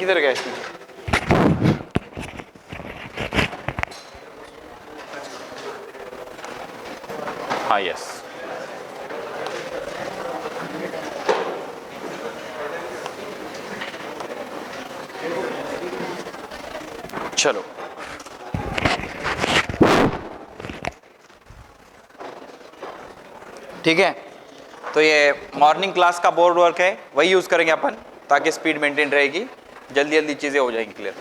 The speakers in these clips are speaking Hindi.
किधर गया इसमें? हाँ यस, चलो ठीक है। तो ये मॉर्निंग क्लास का बोर्ड वर्क है, वही यूज करेंगे अपन ताकि स्पीड मेंटेन रहेगी, जल्दी जल्दी चीजें हो जाएंगी क्लियर।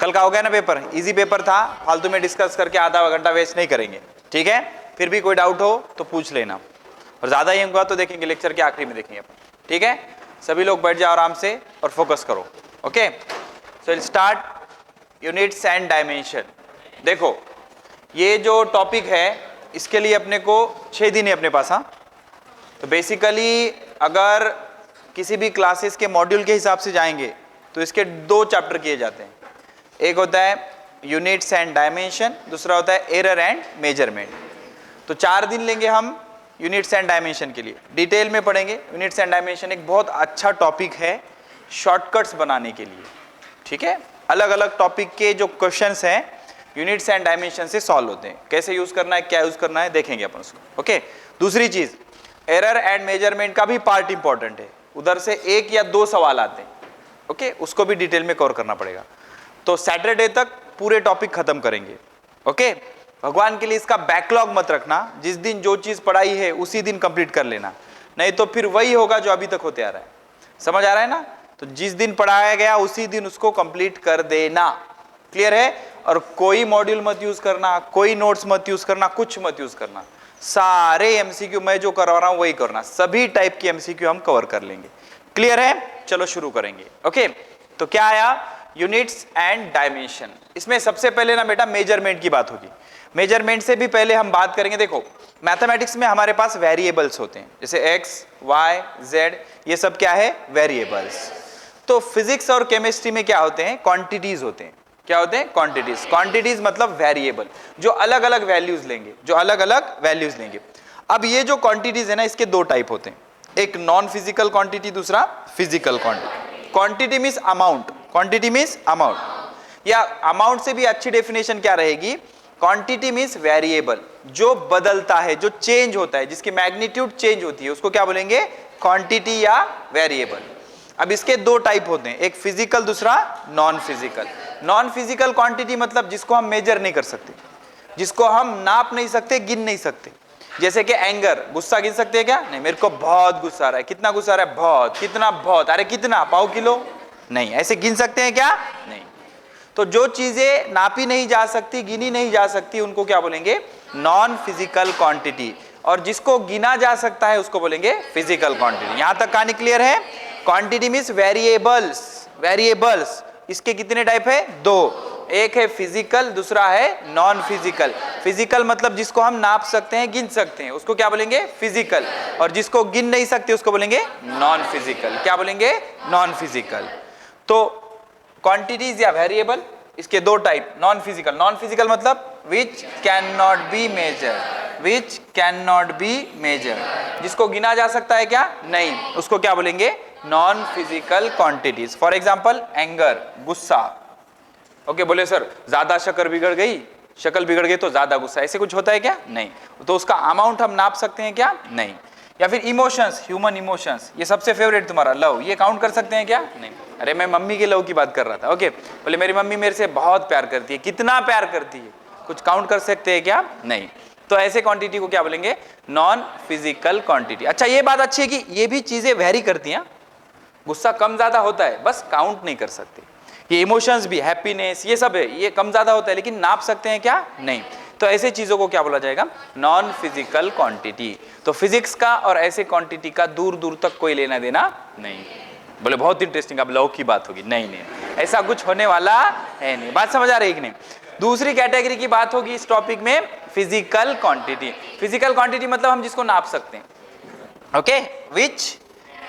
कल का हो गया ना पेपर, इजी पेपर था, फालतू में डिस्कस करके आधा घंटा वेस्ट नहीं करेंगे, ठीक है। फिर भी कोई डाउट हो तो पूछ लेना, और ज्यादा ही होगा तो देखेंगे लेक्चर के आखिरी में देखेंगे अपन, ठीक है। सभी लोग बैठ जाओ आराम से और फोकस करो, okay. So will start units and dimension. देखो ये जो टॉपिक है इसके लिए अपने को 6 दिन है अपने पास, हाँ। तो बेसिकली अगर किसी भी क्लासेस के मॉड्यूल के हिसाब से जाएंगे तो इसके 2 चैप्टर किए जाते हैं। एक होता है यूनिट्स एंड डायमेंशन, दूसरा होता है एरर एंड मेजरमेंट। तो 4 दिन लेंगे हम यूनिट्स एंड डायमेंशन के लिए, डिटेल में पढ़ेंगे। यूनिट्स एंड डायमेंशन एक बहुत अच्छा टॉपिक है शॉर्टकट्स बनाने के लिए, ठीक है। अलग अलग टॉपिक के जो क्वेश्चंस हैं यूनिट्स एंड डायमेंशन से सॉल्व होते हैं, कैसे यूज करना है, क्या यूज करना है, देखेंगे अपन उसको, ओके। दूसरी चीज एरर एंड मेजरमेंट का भी पार्ट इंपॉर्टेंट है, उधर से 1 या 2 सवाल आते हैं, ओके, उसको भी डिटेल में कवर करना पड़ेगा। तो सैटरडे तक पूरे टॉपिक खत्म करेंगे, ओके। भगवान के लिए इसका बैकलॉग मत रखना, जिस दिन जो चीज पढ़ाई है उसी दिन कंप्लीट कर लेना, नहीं तो फिर वही होगा जो अभी तक होते आ रहा है। समझ आ रहा है ना? तो जिस दिन पढ़ाया गया उसी दिन उसको कंप्लीट कर देना, क्लियर है। और कोई मॉड्यूल मत यूज करना, कोई नोट्स मत यूज करना, कुछ मत यूज करना, सारे एमसीक्यू मैं जो करवा रहा हूं वही करना, सभी टाइप की एमसीक्यू हम कवर कर लेंगे, क्लियर है। चलो शुरू करेंगे, ओके। तो क्या आया? Units and dimension. इसमें सबसे पहले ना बेटा मेजरमेंट की बात होगी। मेजरमेंट से भी पहले हम बात करेंगे, देखो मैथमेटिक्स में हमारे पास वेरिएबल्स होते हैं, जैसे एक्स वाई जेड, ये सब क्या है? वेरिएबल्स। तो फिजिक्स और केमिस्ट्री में क्या होते हैं? क्वांटिटीज होते हैं। क्या होते हैं? क्वांटिटीज। क्वांटिटीज मतलब वेरिएबल जो अलग अलग वैल्यूज लेंगे, जो अलग अलग वैल्यूज लेंगे। अब ये जो क्वांटिटीज है ना, इसके 2 टाइप होते हैं, एक नॉन फिजिकल क्वांटिटी, दूसरा physical quantity. Quantity means amount, quantity means amount, या अमाउंट से भी अच्छी डेफिनेशन क्या रहेगी? क्वांटिटी मींस वेरिएबल, जो बदलता है, जो चेंज होता है, जिसकी मैग्नीट्यूड चेंज होती है, उसको क्या बोलेंगे? क्वांटिटी या वेरिएबल। अब इसके 2 टाइप होते हैं, एक फिजिकल, दूसरा non physical. Non physical quantity मतलब जिसको हम मेजर नहीं कर सकते, जिसको हम नाप नहीं सकते, गिन नहीं सकते। जैसे कि एंगर, गुस्सा गिन सकते हैं क्या? नहीं, मेरे को बहुत गुस्सा आ रहा है। कितना गुस्सा आ रहा है? बहुत। कितना? बहुत। अरे कितना? पाव किलो? नहीं। ऐसे गिन सकते हैं क्या? नहीं। तो जो चीजें नापी नहीं जा सकती, गिनी नहीं जा सकती, उनको क्या बोलेंगे? Non physical quantity. और जिसको गिना जा सकता है उसको बोलेंगे फिजिकल क्वांटिटी। यहां तक कहानी क्लियर है? Quantity means variables. वेरिएबल्स इसके कितने टाइप है? 2, एक है फिजिकल, दूसरा है नॉन फिजिकल। फिजिकल मतलब जिसको हम नाप सकते हैं, गिन सकते हैं, उसको क्या बोलेंगे? फिजिकल। और जिसको गिन नहीं सकते उसको बोलेंगे नॉन फिजिकल। क्या बोलेंगे? Non physical. तो क्वांटिटीज या वेरिएबल, इसके 2 type, non physical. Non physical मतलब which can not be measure, which can not be measure, जिसको गिना जा सकता है क्या? नहीं, उसको क्या बोलेंगे? Non physical quantities. For example anger, गुस्सा। ओके, बोले सर ज्यादा शक्ल बिगड़ गई, शक्ल बिगड़ गई तो ज्यादा गुस्सा, ऐसे कुछ होता है क्या? नहीं। तो उसका अमाउंट हम नाप सकते हैं क्या? नहीं। या फिर इमोशंस, ह्यूमन इमोशंस, ये सबसे फेवरेट तुम्हारा लव, ये काउंट कर सकते हैं क्या? नहीं। अरे मैं मम्मी के लव की बात कर रहा था, ओके। बोले मेरी मम्मी मेरे से बहुत प्यार करती है, कितना प्यार करती है, कुछ काउंट कर सकते हैं क्या? नहीं। तो ऐसे क्वांटिटी को क्या बोलेंगे? Non physical quantity. अच्छा, ये बात अच्छी है कि ये भी चीजें वेरी करती हैं, गुस्सा कम ज्यादा होता है, बस काउंट नहीं कर सकते। ये इमोशंस भी, हैप्पीनेस, ये सब है, ये कम ज्यादा होता है, लेकिन नाप सकते हैं क्या? नहीं। तो ऐसे चीजों को क्या बोला जाएगा? Non physical quantity. तो फिजिक्स का और ऐसे क्वांटिटी का दूर दूर तक कोई लेना देना नहीं। बोले बहुत इंटरेस्टिंग, अब लव की बात होगी। नहीं नहीं, ऐसा कुछ होने वाला है नहीं। बात समझ आ रही है कि नहीं? दूसरी कैटेगरी की बात होगी इस टॉपिक में, फिजिकल क्वांटिटी। फिजिकल क्वांटिटी मतलब हम जिसको नाप सकते हैं, okay, which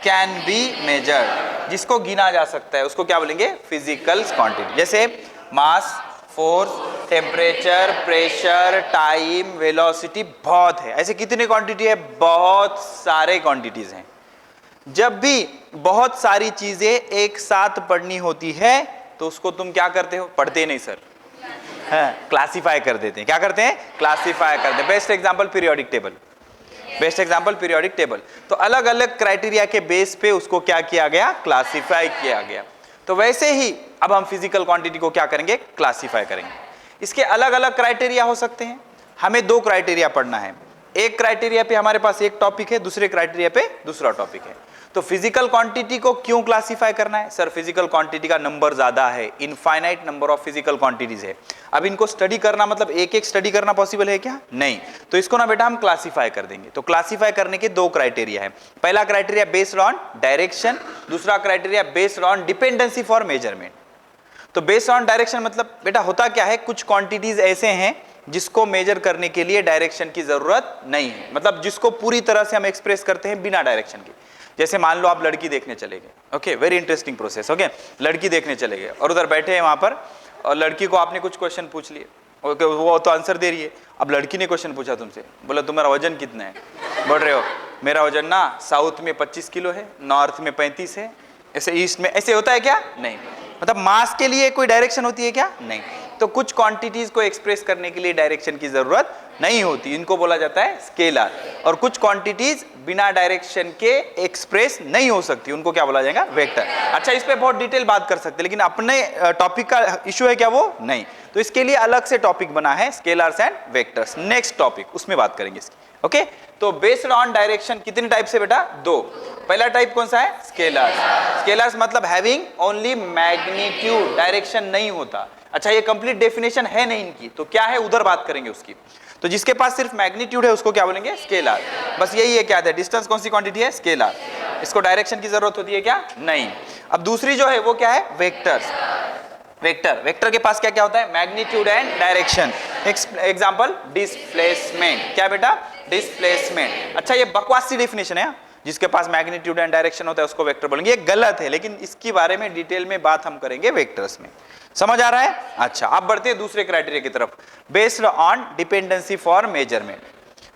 can be measured, जिसको गिना जा सकता है, उसको क्या बोलेंगे? Physical quantity. जैसे mass, force, temperature, pressure, time, velocity, बहुत है। ऐसे कितने क्वांटिटी है? बहुत सारे क्वांटिटीज हैं। जब भी बहुत सारी चीजें एक साथ पढ़नी होती है तो उसको तुम क्या करते हो? पढ़ते नहीं सर, क्लासिफाई कर देते हैं। क्या करते हैं? क्लासिफाई करते हैं। Best example periodic table, best example periodic table. तो अलग अलग क्राइटेरिया के बेस पे उसको क्या किया गया? क्लासिफाई किया गया। तो वैसे ही अब हम फिजिकल क्वांटिटी को क्या करेंगे? क्लासिफाई करेंगे। इसके अलग अलग क्राइटेरिया हो सकते हैं। हमें दो क्राइटेरिया पढ़ना है। एक क्राइटेरिया पे हमारे पास एक टॉपिक है, दूसरे क्राइटेरिया पे दूसरा टॉपिक है। तो फिजिकल क्वांटिटी को क्यों क्लासिफाई करना है? सर फिजिकल क्वांटिटी का नंबर ज्यादा है, infinite number of physical quantities है। अब इनको स्टडी करना मतलब एक एक स्टडी करना पॉसिबल है क्या? नहीं। तो इसको ना बेटा हम क्लासिफाई कर देंगे। तो क्लासिफाई करने के दो क्राइटेरिया है। पहला क्राइटेरिया बेस्ड ऑन डायरेक्शन, दूसरा criteria based on dependency for measurement. तो बेस्ड ऑन डायरेक्शन मतलब बेटा होता क्या है, कुछ क्वांटिटीज ऐसे हैं जिसको मेजर करने के लिए डायरेक्शन की जरूरत नहीं है, मतलब जिसको पूरी तरह से हम एक्सप्रेस करते हैं बिना डायरेक्शन के। जैसे मान लो आप लड़की देखने चले गए, okay, very interesting process, okay, लड़की देखने चले गए और उधर बैठे हैं वहां पर, और लड़की को आपने कुछ क्वेश्चन पूछ लिए, ओके, वो तो आंसर दे रही है। अब लड़की ने क्वेश्चन पूछा तुमसे, बोला तुम्हारा वजन कितना है? बोल रहे हो मेरा वजन ना साउथ में 25 किलो है, नॉर्थ में 35 है, ऐसे ईस्ट में। ऐसे होता है क्या? नहीं। मतलब मास के लिए कोई डायरेक्शन होती है क्या? नहीं। तो कुछ क्वांटिटीज को एक्सप्रेस करने के लिए डायरेक्शन की जरूरत नहीं होती, इनको बोला जाता है स्केलर। और कुछ क्वांटिटीज बिना डायरेक्शन के एक्सप्रेस नहीं हो सकती, उनको क्या बोला जाएगा? वेक्टर। अच्छा, इस पे बहुत डिटेल बात कर सकते हैं, लेकिन अपने टॉपिक का इशू है क्या वो? नहीं। तो इसके लिए अलग से टॉपिक बना है, scalars and vectors. Next topic, उसमें बात करेंगे इसकी, ओके। तो बेस्ड ऑन डायरेक्शन कितने टाइप से बेटा? दो। पहला टाइप कौन सा है? स्केलर्स। स्केलर्स मतलब हैविंग ओनली मैग्नीट्यूड, डायरेक्शन नहीं होता। अच्छा, ये कंप्लीट डेफिनेशन है नहीं इनकी, तो क्या है उधर बात करेंगे उसकी। तो जिसके पास सिर्फ मैग्नीट्यूड है उसको क्या बोलेंगे? स्केलर। बस यही है, क्या है? डिस्टेंस कौन सी क्वांटिटी है? स्केलर। इसको डायरेक्शन की जरूरत होती है क्या? नहीं। अब दूसरी जो है वो क्या है? वेक्टर्स। वेक्टर, वेक्टर के पास क्या क्या होता है? Magnitude and direction. Example displacement. क्या बेटा? डिस्प्लेसमेंट। अच्छा, ये बकवास सी डेफिनेशन है, जिसके पास मैग्नीट्यूड एंड डायरेक्शन होता है उसको वेक्टर बोलेंगे। ये गलत है, लेकिन इसके बारे में डिटेल में बात हम करेंगे वेक्टर्स में। समझ आ रहा है? अच्छा, अब बढ़ते हैं दूसरे क्राइटेरिया की तरफ, based on dependency for measurement.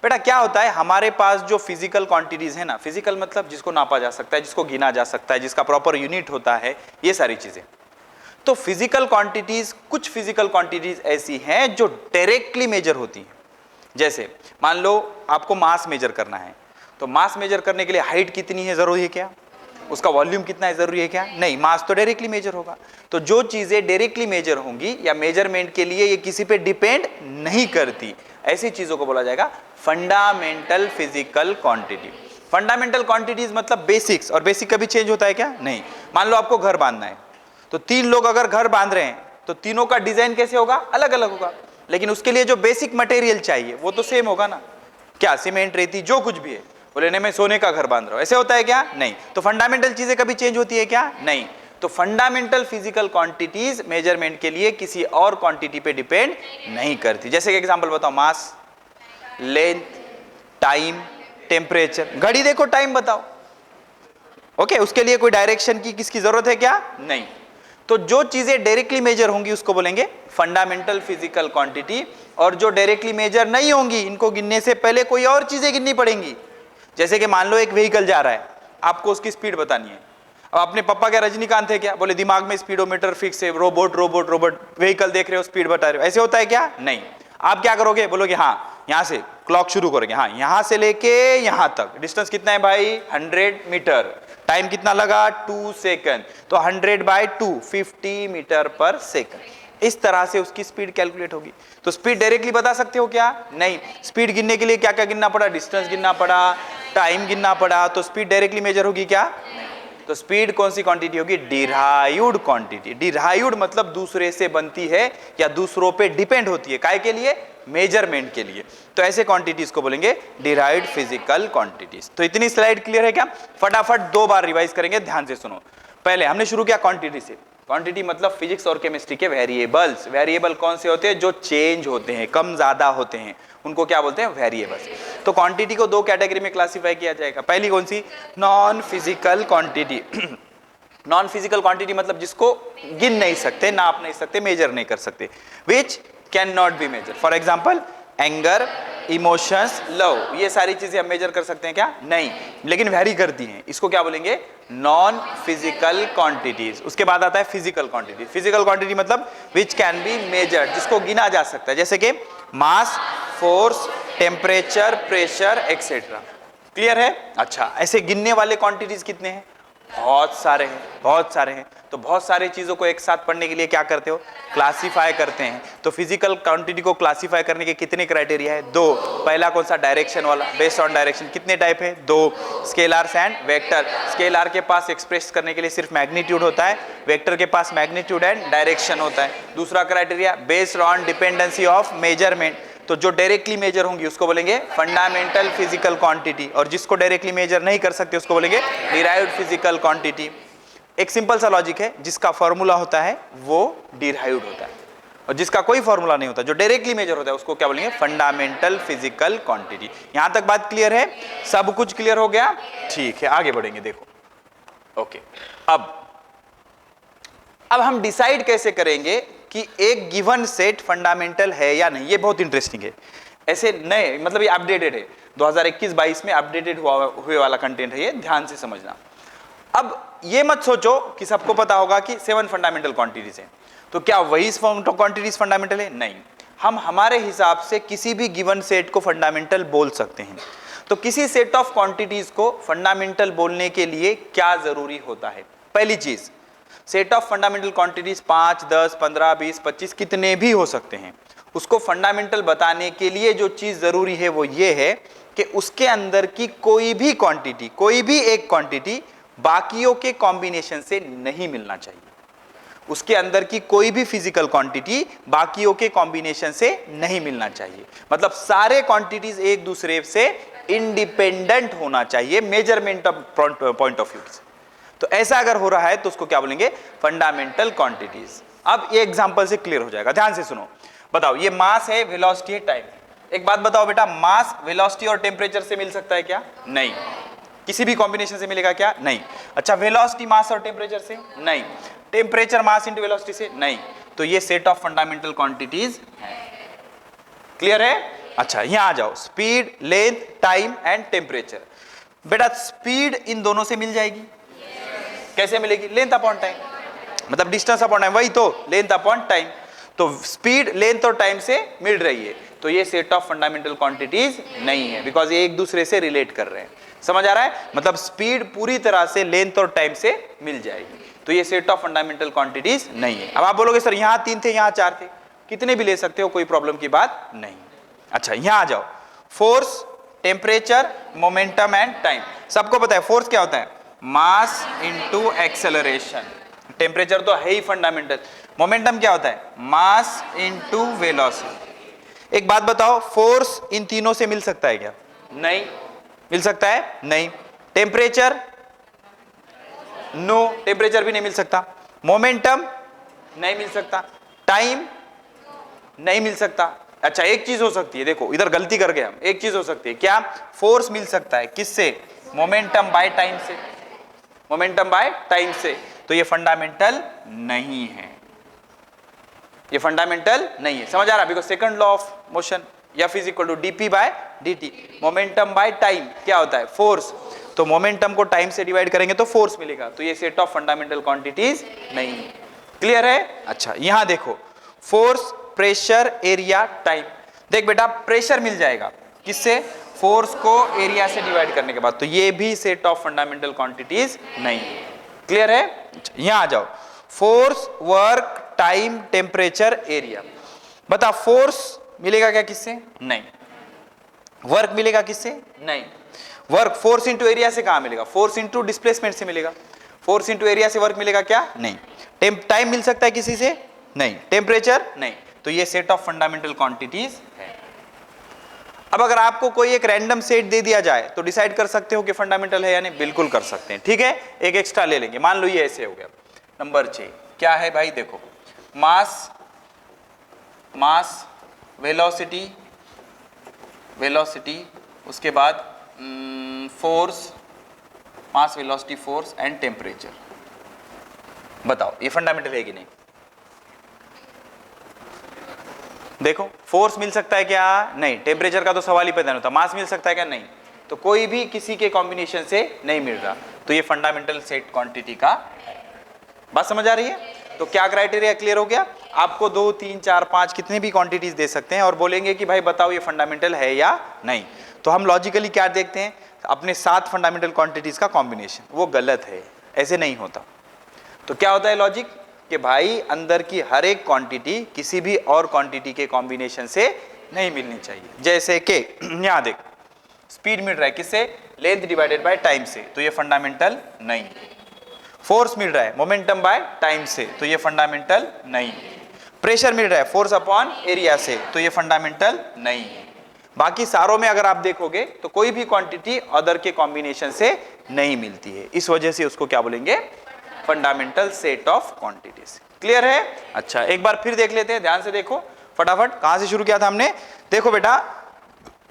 बेटा क्या होता है, हमारे पास जो फिजिकल क्वांटिटीज है ना, फिजिकल मतलब जिसको नापा जा सकता है, जिसको गिना जा सकता है, जिसका प्रॉपर यूनिट होता है, ये सारी चीजें। तो फिजिकल क्वांटिटीज, कुछ फिजिकल क्वांटिटीज ऐसी हैं जो डायरेक्टली मेजर होती हैं। जैसे मान लो आपको मास मेजर करना है, तो मास मेजर करने के लिए हाइट कितनी है जरूरी है क्या? उसका वॉल्यूम कितना है जरूरी है क्या? नहीं, मास तो डायरेक्टली मेजर होगा। तो जो चीजें डायरेक्टली मेजर होंगी या मेजरमेंट के लिए ये किसी पे डिपेंड नहीं करती, ऐसी चीजों को बोला जाएगा fundamental physical quantity. Fundamental quantities मतलब बेसिक्स, और बेसिक कभी चेंज होता है क्या? नहीं। मान लो आपको घर बांधना है, तो तीन लोग अगर घर बांध रहे हैं तो तीनों का डिजाइन कैसे होगा? अलग अलग होगा, लेकिन उसके लिए जो बेसिक मटेरियल चाहिए वो तो सेम होगा ना। क्या? सीमेंट, रेती, जो कुछ भी है। बोले नहीं मैं सोने का घर बांध रहा हूं, ऐसे होता है क्या? नहीं। तो फंडामेंटल चीजें कभी चेंज होती है क्या? नहीं। तो फंडामेंटल फिजिकल क्वांटिटीज मेजरमेंट के लिए किसी और क्वांटिटी पे डिपेंड नहीं करती। जैसे कि एग्जांपल बताओ, मास, लेंथ, टाइम, टेम्परेचर। घड़ी देखो, टाइम बताओ, ओके, उसके लिए कोई डायरेक्शन की किसकी जरूरत है क्या? नहीं। तो जो चीजें डायरेक्टली मेजर होंगी उसको बोलेंगे फंडामेंटल फिजिकल क्वांटिटी, और जो डायरेक्टली मेजर नहीं होंगी, इनको गिनने से पहले कोई और चीजें गिननी पड़ेंगी। जैसे कि मान लो एक व्हीकल जा रहा है, आपको उसकी स्पीड बतानी है। अब अपने पापा क्या रजनीकांत है क्या? बोले दिमाग में स्पीडोमीटर फिक्स है, रोबोट रोबोट रोबोट, व्हीकल देख रहे हो, स्पीड बता रहे हो, ऐसे होता है क्या? नहीं। आप क्या करोगे? बोलोगे हाँ, यहां से क्लॉक शुरू करोगे, हाँ यहां से लेके यहां तक डिस्टेंस कितना है भाई? 100 मीटर। टाइम कितना लगा? 2 सेकंड। तो 100/2 50 मीटर पर सेकंड। इस तरह से उसकी स्पीड कैलकुलेट होगी। तो स्पीड डायरेक्टली बता सकते हो क्या? नहीं। स्पीड गिनने के लिए क्या क्या गिनना पड़ा? डिस्टेंस गिनना पड़ा, टाइम गिनना पड़ा। तो स्पीड डायरेक्टली मेजर होगी क्या? नहीं। तो स्पीड कौन सी क्वांटिटी होगी? Derived quantity. डिराइव्ड मतलब दूसरे से बनती है या दूसरों पे डिपेंड होती है। काय के लिए? मेजरमेंट के लिए। तो ऐसे क्वांटिटीज को बोलेंगे डिराइव्ड फिजिकल क्वांटिटीज। तो इतनी स्लाइड क्लियर है क्या? फटाफट 2 बार रिवाइज करेंगे, ध्यान से सुनो। पहले हमने शुरू किया क्वांटिटी से। क्वांटिटी मतलब फिजिक्स और केमिस्ट्री के वेरिएबल्स। वेरिएबल कौन से होते हैं? जो चेंज होते हैं, कम ज्यादा होते हैं, उनको क्या बोलते हैं? वेरिएबल्स। तो क्वांटिटी को 2 कैटेगरी में क्लासिफाई किया जाएगा। पहली कौन सी? Non physical quantity. Non physical quantity मतलब जिसको गिन नहीं सकते, नाप नहीं सकते, मेजर नहीं कर सकते, which can not be measure. For example anger, emotions, love, ये सारी चीजें हम मेजर कर सकते हैं क्या? नहीं, लेकिन वैरी करती हैं। इसको क्या बोलेंगे? Non physical quantities. उसके बाद आता है फिजिकल क्वांटिटी। फिजिकल क्वांटिटी मतलब विच कैन बी मेजर्ड, जिसको गिना जा सकता है, जैसे कि mass, force, temperature, pressure etcetera. Clear है? अच्छा, ऐसे गिनने वाले क्वांटिटीज कितने हैं? बहुत सारे हैं, बहुत सारे हैं। तो बहुत सारे चीजों को एक साथ पढ़ने के लिए क्या करते हो? क्लासिफाई करते हैं। तो फिजिकल क्वांटिटी को क्लासिफाई करने के कितने क्राइटेरिया है? 2। पहला कौन सा? डायरेक्शन वाला, बेस्ड ऑन डायरेक्शन। कितने टाइप है? 2। Scalars and vector. स्केलर के पास एक्सप्रेस करने के लिए सिर्फ मैग्नीट्यूड होता है, वेक्टर के पास मैग्नीट्यूड एंड डायरेक्शन होता है। दूसरा criteria based on dependency of measurement. तो जो डायरेक्टली मेजर होंगी उसको बोलेंगे फंडामेंटल फिजिकल क्वांटिटी, और जिसको डायरेक्टली मेजर नहीं कर सकते उसको बोलेंगे डिराइव्ड फिजिकल क्वांटिटी। एक सिंपल सा लॉजिक है, जिसका फॉर्मूला होता है वो डिराइव्ड होता है, और जिसका कोई फॉर्मूला नहीं होता, जो डायरेक्टली मेजर होता है, उसको क्या बोलेंगे? Fundamental physical quantity. यहां तक बात क्लियर है? सब कुछ क्लियर हो गया? ठीक है, आगे बढ़ेंगे। देखो, ओके, अब हम डिसाइड कैसे करेंगे कि एक गिवन सेट फंडामेंटल है या नहीं? ये बहुत इंटरेस्टिंग है। ऐसे नए, मतलब ये अपडेटेड है, 2021-22 में अपडेटेड हुए वाला कंटेंट है ये, ध्यान से समझना। अब ये मत सोचो कि सबको पता होगा कि 7 फंडामेंटल क्वांटिटीज हैं, तो क्या वही क्वांटिटीज फंडामेंटल है? नहीं, हम हमारे हिसाब से किसी भी गिवन सेट को फंडामेंटल बोल सकते हैं। तो किसी सेट ऑफ क्वांटिटीज को फंडामेंटल बोलने के लिए क्या जरूरी होता है? पहली चीज, सेट ऑफ फंडामेंटल क्वांटिटीज 5, 10, 15, 20, 25 कितने भी हो सकते हैं। उसको फंडामेंटल बताने के लिए जो चीज जरूरी है वो ये है कि उसके अंदर की कोई भी क्वांटिटी, कोई भी एक क्वांटिटी बाकियों के कॉम्बिनेशन से नहीं मिलना चाहिए। उसके अंदर की कोई भी फिजिकल क्वांटिटी बाकियों के कॉम्बिनेशन से नहीं मिलना चाहिए। मतलब सारे क्वांटिटीज एक दूसरे से इंडिपेंडेंट होना चाहिए मेजरमेंट पॉइंट ऑफ व्यू से। तो ऐसा अगर हो रहा है तो उसको क्या बोलेंगे? Fundamental quantities. अब ये एग्जांपल से क्लियर हो जाएगा, ध्यान से सुनो। बताओ, ये मास है, वेलोसिटी है, टाइम है। एक बात बताओ बेटा, मास वेलोसिटी और टेम्परेचर से मिल सकता है क्या? नहीं। किसी भी कॉम्बिनेशन से मिलेगा क्या? नहीं। अच्छा, वेलोसिटी मास और टेम्परेचर से? नहीं। टेम्परेचर मास इंटू वेलोसिटी से? नहीं। तो ये सेट ऑफ फंडामेंटल क्वांटिटीज है। क्लियर है? अच्छा, यहां आ जाओ, speed, length, time and temperature. बेटा स्पीड इन दोनों से मिल जाएगी। कैसे मिलेगी? लेंथ अपॉन टाइम, मतलब डिस्टेंस अपॉन टाइम, वही तो लेंथ अपॉन टाइम। तो स्पीड लेंथ और टाइम से मिल रही है, तो ये सेट ऑफ फंडामेंटल क्वांटिटीज नहीं है, बिकॉज ये एक दूसरे से रिलेट कर रहे हैं। समझ आ रहा है? मतलब स्पीड पूरी तरह से लेंथ और टाइम से मिल जाएगी, तो ये सेट ऑफ फंडामेंटल क्वांटिटीज नहीं है। अब आप बोलोगे सर यहां 3 थे, यहां 4 थे, कितने भी ले सकते हो, कोई प्रॉब्लम की बात नहीं। अच्छा, यहां आ जाओ, force, temperature, momentum and time. सबको पता है फोर्स क्या होता है? Mass into acceleration. टेम्परेचर तो है ही फंडामेंटल। मोमेंटम क्या होता है? Mass into velocity. एक बात बताओ, फोर्स इन तीनों से मिल सकता है क्या? नहीं। मिल सकता है? नहीं। टेम्परेचर? नो, टेम्परेचर भी नहीं मिल सकता। मोमेंटम? नहीं मिल सकता। टाइम? नहीं मिल सकता। अच्छा, एक चीज हो सकती है, देखो इधर गलती कर गए हम, एक चीज हो सकती है क्या? फोर्स मिल सकता है, किससे? मोमेंटम बाय टाइम से। मोमेंटम बाय टाइम से, तो ये फंडामेंटल नहीं है, ये फंडामेंटल नहीं है। समझ आ रहा? Because second law of motion, F is equal to dp by dt। Momentum by time क्या होता है? फोर्स। तो मोमेंटम को टाइम से डिवाइड करेंगे तो फोर्स मिलेगा, तो ये सेट ऑफ फंडामेंटल क्वांटिटीज नहीं है। क्लियर है? अच्छा, यहां देखो, फोर्स, प्रेशर, एरिया, टाइम। देख बेटा, प्रेशर मिल जाएगा किससे? फोर्स को एरिया से डिवाइड करने के बाद, तो ये भी सेट ऑफ फंडामेंटल क्वांटिटीज नहीं है। क्लियर है? अच्छा, यहां आ जाओ, force, work, time, temperature, area. बता, फोर्स मिलेगा क्या किससे? नहीं। वर्क मिलेगा किससे? नहीं। वर्क फोर्स इंटू एरिया से कहां मिलेगा? फोर्स इंटू डिस्प्लेसमेंट से मिलेगा। फोर्स इंटू एरिया से वर्क मिलेगा क्या? नहीं। टाइम मिल सकता है किसी से? नहीं। टेम्परेचर? नहीं। तो ये सेट ऑफ फंडामेंटल क्वांटिटीज है। अब अगर आपको कोई एक रैंडम सेट दे दिया जाए तो डिसाइड कर सकते हो कि फंडामेंटल है या नहीं? बिल्कुल कर सकते हैं। ठीक है, एक एक्स्ट्रा ले लेंगे, मान लो ये ऐसे हो गया। नंबर 6 क्या है भाई? देखो, मास, मास, वेलोसिटी, वेलोसिटी, उसके बाद force, mass, velocity, force and temperature. बताओ ये फंडामेंटल है कि नहीं? देखो फोर्स मिल सकता है क्या? नहीं। टेम्परेचर का तो सवाल ही पैदा नहीं होता। मास मिल सकता है क्या? नहीं। तो कोई भी किसी के कॉम्बिनेशन से नहीं मिल रहा, तो ये फंडामेंटल सेट क्वांटिटी का बात समझ आ रही है? तो क्या क्राइटेरिया क्लियर हो गया? आपको 2 3 4 5 कितने भी क्वांटिटीज दे सकते हैं और बोलेंगे कि भाई बताओ ये फंडामेंटल है या नहीं। तो हम लॉजिकली क्या देखते हैं? अपने 7 फंडामेंटल क्वांटिटीज का कॉम्बिनेशन। वो गलत है, ऐसे नहीं होता। तो क्या होता है लॉजिक? कि भाई अंदर की हर एक क्वांटिटी किसी भी और क्वांटिटी के कॉम्बिनेशन से नहीं मिलनी चाहिए। जैसे कि यहां देख, स्पीड मिल रहा है किससे? लेंथ डिवाइडेड बाय टाइम से, तो ये फंडामेंटल नहीं। फोर्स मिल रहा है मोमेंटम बाय टाइम से, तो ये फंडामेंटल नहीं। प्रेशर मिल रहा है फोर्स अपॉन एरिया से, तो ये फंडामेंटल नहीं है। बाकी सारों में अगर आप देखोगे तो कोई भी क्वांटिटी अदर के कॉम्बिनेशन से नहीं मिलती है, इस वजह से उसको क्या बोलेंगे? Fundamental set of quantities. Clear है? अच्छा, एक बार फिर देख लेते हैं, ध्यान से देखो फटाफट। कहां से शुरू किया था हमने? देखो बेटा,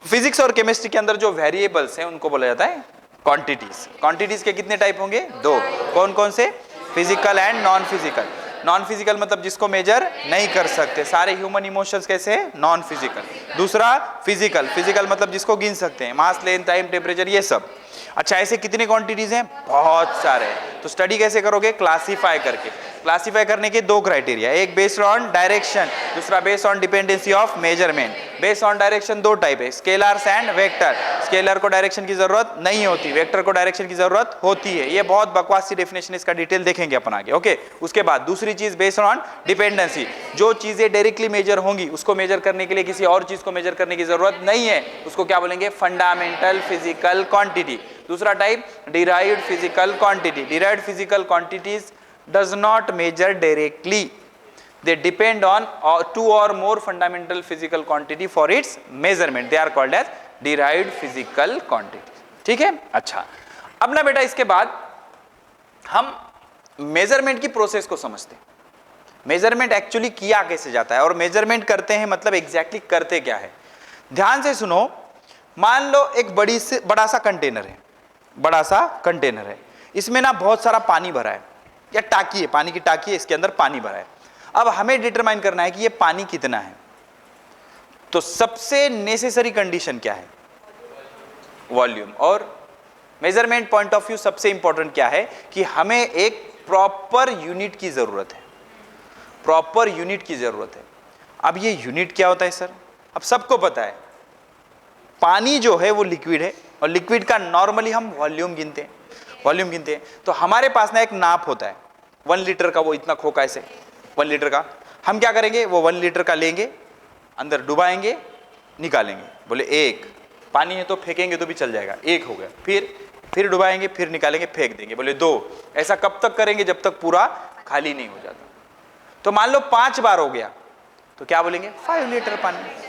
फिजिक्स और केमिस्ट्री के अंदर जो वेरिएबल्स हैं उनको बोला जाता है क्वांटिटीज। क्वांटिटीज के कितने टाइप होंगे? 2। कौन कौन से? Physical and non physical. Non physical मतलब जिसको मेजर नहीं कर सकते, सारे ह्यूमन इमोशंस कैसे? Non physical. दूसरा फिजिकल, फिजिकल मतलब जिसको गिन सकते हैं, मास, लेंथ, टाइम, टेम्परेचर, ये सब। अच्छा, ऐसे कितने क्वांटिटीज हैं? बहुत सारे। तो स्टडी कैसे करोगे? क्लासीफाई करके। क्लासीफाई करने के 2 क्राइटेरिया, एक बेस्ड ऑन डायरेक्शन, दूसरा based on dependency of measurement. Based on direction 2 type है, स्केलर्स एंड वेक्टर। स्केलर को डायरेक्शन की जरूरत नहीं होती, वेक्टर को डायरेक्शन की जरूरत होती है। ये बहुत बकवास सी डेफिनेशन, इसका डिटेल देखेंगे अपन आगे। ओके, उसके बाद दूसरी चीज बेस्ड ऑन डिपेंडेंसी, जो चीजें डायरेक्टली मेजर होंगी उसको मेजर करने के लिए किसी और चीज को मेजर करने की जरूरत नहीं है, उसको क्या बोलेंगे? Fundamental physical quantity. दूसरा type derived physical quantity. Derived physical quantities does not measure directly, they depend on 2 or more fundamental physical quantity for its measurement, they are called as derived physical quantity। ठीक है? अच्छा, अब ना बेटा इसके बाद हम मेजरमेंट की प्रोसेस को समझते हैं। मेजरमेंट एक्चुअली किया कैसे जाता है, और मेजरमेंट करते हैं मतलब एग्जैक्टली करते क्या है। ध्यान से सुनो, मान लो एक बड़ा सा कंटेनर है, बड़ा सा कंटेनर है, इसमें ना बहुत सारा पानी भरा है, या टाकी है, पानी की टाकी है, इसके अंदर पानी भरा है। अब हमें डिटरमाइन करना है कि ये पानी कितना है। तो सबसे नेसेसरी कंडीशन क्या है? वॉल्यूम। और मेजरमेंट पॉइंट ऑफ व्यू सबसे इंपॉर्टेंट क्या है? कि हमें एक प्रॉपर यूनिट की जरूरत है, प्रॉपर यूनिट की जरूरत है। अब ये यूनिट क्या होता है सर? अब सबको पता है पानी जो है वो लिक्विड है, और लिक्विड का नॉर्मली हम वॉल्यूम गिनते हैं, वॉल्यूम गिनते हैं। तो हमारे पास ना एक नाप होता है 1 लीटर का, वो इतना खोखा ऐसे 1 लीटर का। हम क्या करेंगे? वो 1 लीटर का लेंगे, अंदर डुबाएंगे, निकालेंगे, बोले 1। पानी है तो फेंकेंगे तो भी चल जाएगा, 1 हो गया। फिर डुबाएंगे, फिर निकालेंगे, फेंक देंगे, बोले 2। ऐसा कब तक करेंगे? जब तक पूरा खाली नहीं हो जाता। तो मान लो 5 बार हो गया, तो क्या बोलेंगे? 5 लीटर पानी।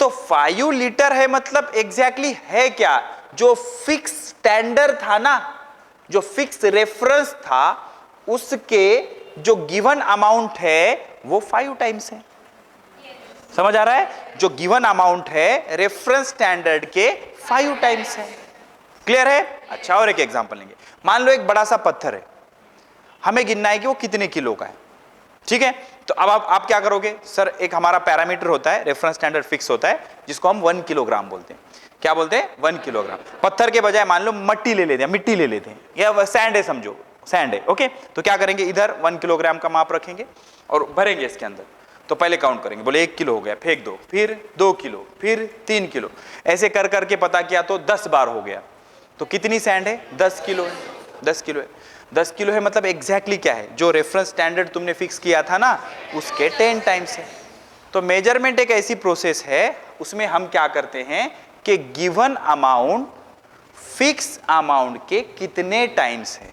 तो 5 लीटर है मतलब एग्जैक्टली है क्या? जो फिक्स स्टैंडर्ड था ना, जो फिक्स रेफरेंस था, उसके जो गिवन अमाउंट है वो 5 टाइम्स है। समझ आ रहा है? जो गिवन अमाउंट है रेफरेंस स्टैंडर्ड के 5 टाइम्स है। क्लियर है? अच्छा, और एक एग्जांपल लेंगे। मान लो एक बड़ा सा पत्थर है, हमें गिनना है कि वो कितने किलो का है। ठीक है? तो अब आप क्या करोगे? सर एक हमारा पैरामीटर होता है, रेफरेंस स्टैंडर्ड फिक्स होता है, जिसको हम 1 किलोग्राम बोलते हैं। क्या बोलते हैं? 1 किलोग्राम। पत्थर के बजाय मान लो मट्टी ले लेते हैं, मिट्टी ले लेते हैं, या सैंड है, समझो सैंड है। ओके, तो क्या करेंगे? इधर 1 किलोग्राम का माप रखेंगे और भरेंगे इसके अंदर। तो पहले काउंट करेंगे, बोले 1 किलो हो गया, फेंक दो, फिर 2 किलो, फिर 3 किलो, ऐसे कर करके पता किया तो 10 बार हो गया। तो कितनी सैंड है? 10 किलो है। 10 किलो है। 10 किलो है मतलब एग्जैक्टली क्या है? जो रेफरेंस स्टैंडर्ड तुमने फिक्स किया था ना, उसके 10 टाइम्स है। तो मेजरमेंट एक ऐसी प्रोसेस है, उसमें हम क्या करते हैं कि गिवन अमाउंट फिक्स अमाउंट के कितने टाइम्स है,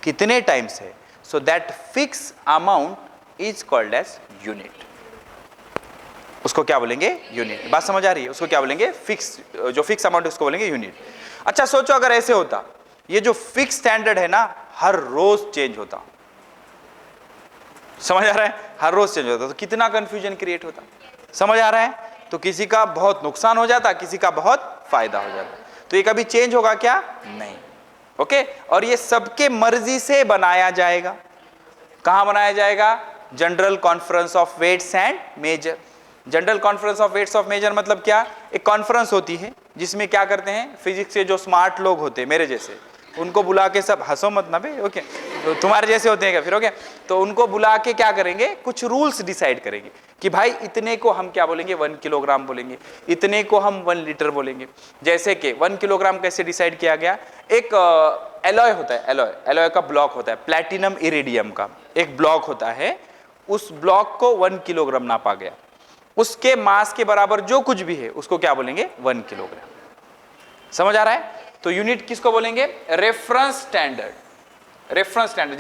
कितने टाइम्स है, so that fix amount is called as unit. उसको क्या बोलेंगे? यूनिट। बात समझ आ रही है? उसको क्या बोलेंगे? फिक्स, जो फिक्स अमाउंट उसको बोलेंगे यूनिट। अच्छा सोचो, अगर ऐसे होता, ये जो फिक्स स्टैंडर्ड है ना, हर रोज चेंज होता। समझ आ रहा है? हर रोज चेंज होता तो कितना कंफ्यूजन क्रिएट होता। समझ आ रहा है? तो किसी का बहुत नुकसान हो जाता, किसी का बहुत फायदा हो जाता। तो ये कभी चेंज होगा क्या? नहीं। ओके, और ये सबके मर्जी से बनाया जाएगा। कहां बनाया जाएगा? General Conference of Weights and Measure. General Conference of Weights of Measure मतलब क्या, एक कॉन्फ्रेंस होती है जिसमें क्या करते हैं, फिजिक्स के जो स्मार्ट लोग होते हैं मेरे जैसे, उनको बुला के, सब हंसो मत ना बे, ओके, तो तुम्हारे जैसे होते हैं क्या फिर, ओके, तो उनको बुला के क्या करेंगे, कुछ रूल्स डिसाइड करेंगे कि भाई इतने को हम क्या बोलेंगे, 1 किलोग्राम बोलेंगे, इतने को हम 1 लीटर बोलेंगे। जैसे कि 1 किलोग्राम कैसे डिसाइड किया गया, एक एलॉय होता है, एलॉय का ब्लॉक होता है, प्लैटिनम इरिडियम का एक ब्लॉक होता है, उस ब्लॉक को 1 किलोग्राम नापा गया, उसके मास के बराबर जो कुछ भी है उसको क्या बोलेंगे, 1 किलोग्राम। समझ आ रहा है? तो यूनिट किसको बोलेंगे, रेफरेंस स्टैंडर्ड, रेफरेंस स्टैंडर्ड।